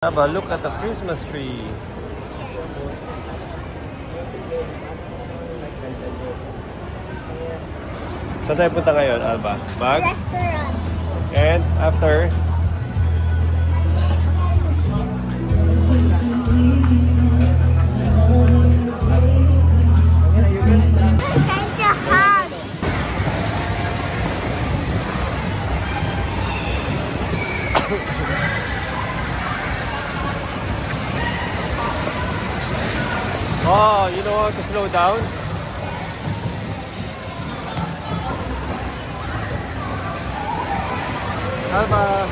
Aba, look at the Christmas tree. Saan tayo punta ngayon, Alba? Restaurant. And after? Time to hug. Oh, you know how to slow down? Alba.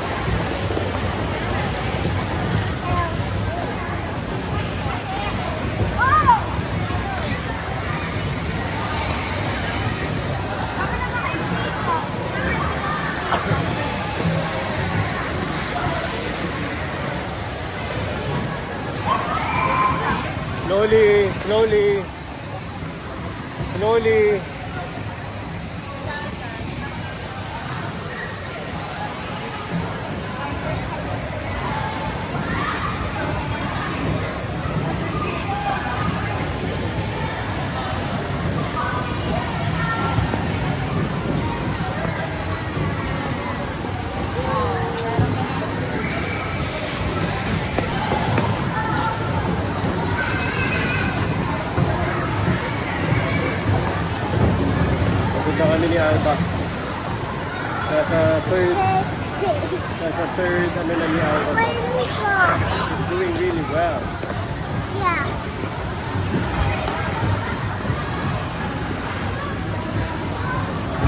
Slowly, slowly, slowly. Punta kami ni Alba. Nasa third ano na ni Alba. She's doing really well. Yeah.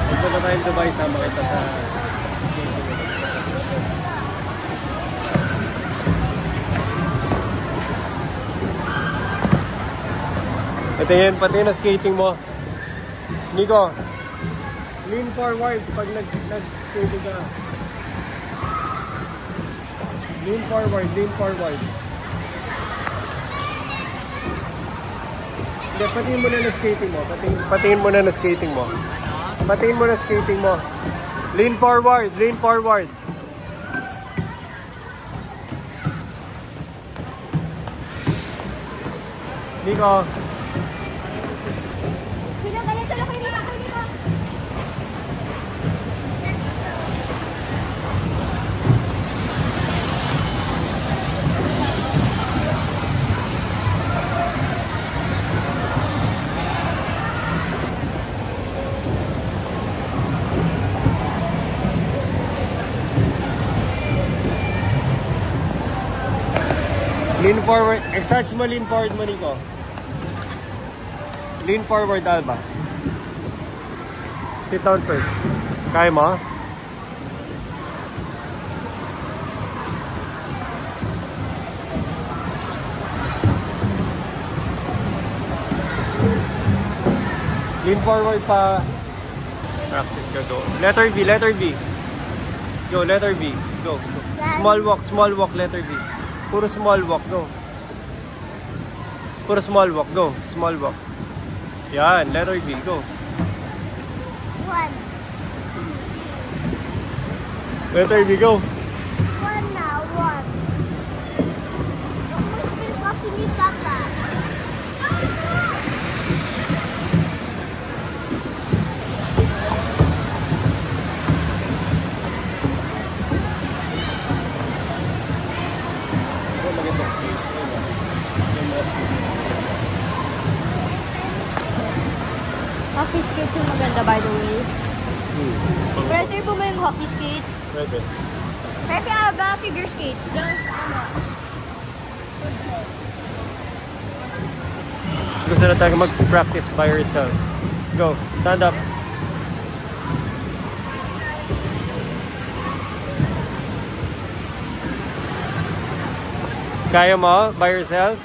Punta na tayong Dubai, sama kita sa... Patingin na skating mo. Nico, lean forward pag nag-skating ka. Lean forward, lean forward. Hindi, patingin mo na na skating mo. Patingin mo na na skating mo. Patingin mo na skating mo. Lean forward, lean forward. Nico. Lean forward. Exercise mo, lean forward mo, Nico. Lean forward, Alba. Sit down first. Kaya mo? Lean forward pa. Practice ka, go. Letter B, letter B. Go, letter B. Go. Small walk, letter B. Puro small walk, go. Puro small walk, go. Small walk. Yan, letter B, go. 1. Letter B, go. 1 now, 1. Almost been coffee ni Papa. Hockey skates yung maganda, by the way. Pwede po mo yung hockey skates. Pwede. Pwede ba figure skates? Gusto na tayo mag-practice by yourself. Go, stand up. Kaya mo by yourself?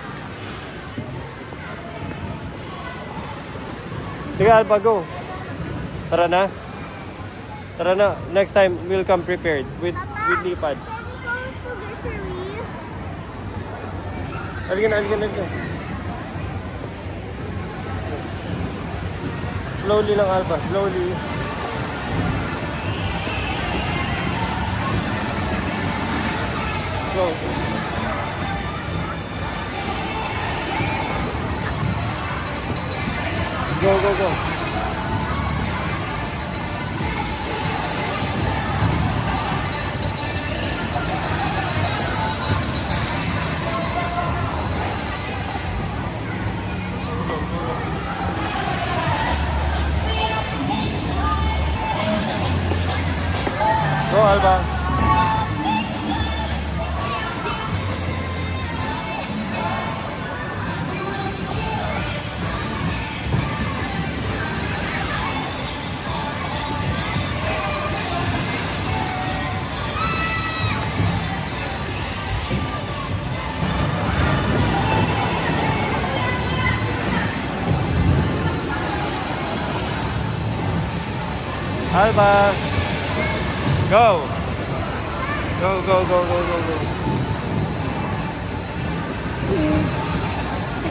Sige, Alba, go. Tara na. Tara na. Next time, we'll come prepared with knee pads. Can we go to grocery? Halika. Slowly lang, Alba. Slowly. Go. Go, go, go. Go, Alba. Alba. Go. Go, go, go, go, go, go.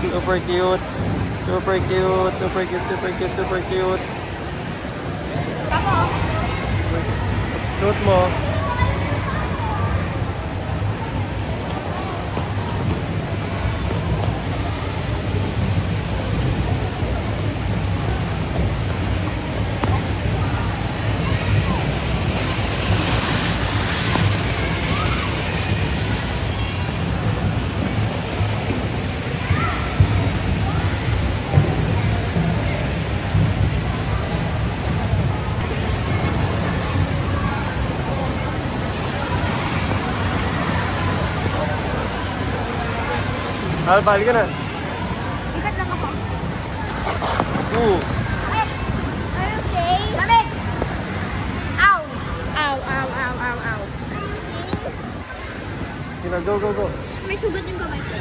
Super cute. Super cute. Super cute, super cute, super cute. Shoot mo. Alba, halika na. Ikat lang ako. Are you okay? Lamig! Ow! Ow, ow, ow, ow, ow. Sige, go, go, go. May sugat yung kamay ko.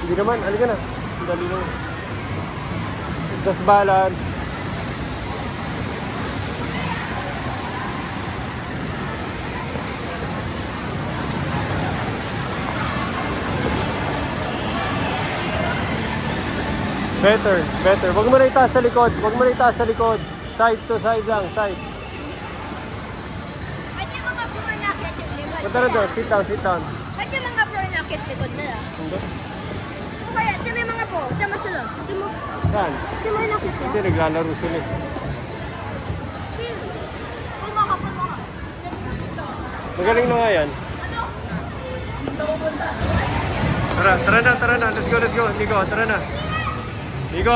Hindi naman, halika na. Dali lang. Just balance. Better, better. Huwag mo na itaas sa likod. Huwag mo na itaas sa likod. Side to side lang, side. Ba't yung mga floor nakit yung likod? Punta na doon. Sit down, sit down. Ba't yung mga floor nakit likod nila? Hindi. O kaya, di may mga po. Di mo sila. Di mo. Saan? Di mo nakit ya? Hindi, naglalaro sila. Still. Pulmo ka, pulmo ka. Magaling na nga yan. Tara, tara na, tara na. Let's go, let's go. Nico, tara na. Nico.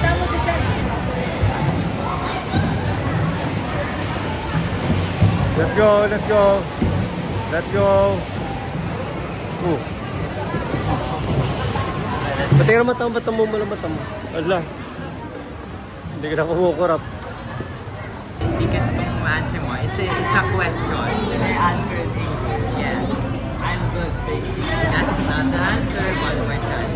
Tama si Sir. Let's go, let's go. Let's go. Pati ka na mata mo, malang mata mo. Ala. Hindi ka na kumukurap. Because answer mo, it's a question. I answered English. Yeah. I'm good, thank you. That's not the answer, but my chance.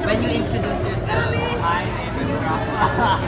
When you introduce yourself, my name is Rafa.